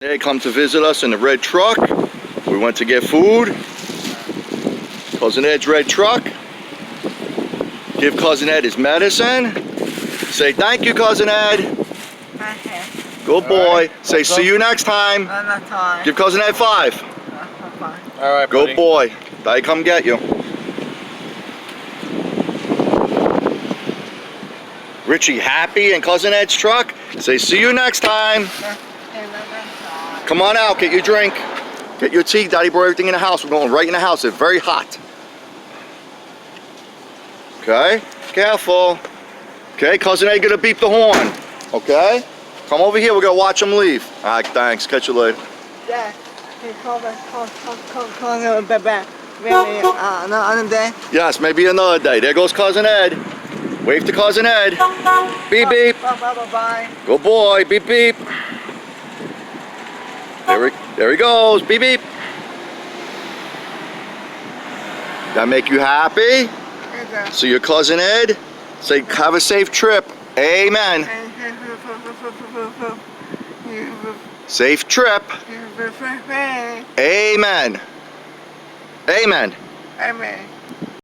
They come to visit us in the red truck. We went to get food. Cousin Ed's red truck. Give Cousin Ed his medicine. Say thank you, Cousin Ed. Okay. Good boy. Say see you next time. Another time. Give Cousin Ed 5. Bye. All right, Good buddy. boy. They come get you. Richie happy in Cousin Ed's truck. Say see you next time. Come on out, get your drink. Get your tea. Daddy brought everything in the house. We're going right in the house. It's very hot. Okay? Careful. Okay, Cousin Ed gonna beep the horn. Okay? Come over here, we're gonna watch him leave. Alright, thanks. Catch you later. Yeah. Call him back. Maybe another day. Yes, maybe another day. There goes Cousin Ed. Wave to Cousin Ed. Beep beep. Bye. Good boy. Beep beep. There he goes. Beep beep. That make you happy? So your Cousin Ed? Say have a safe trip. Amen. Safe trip. Amen. Amen. Amen.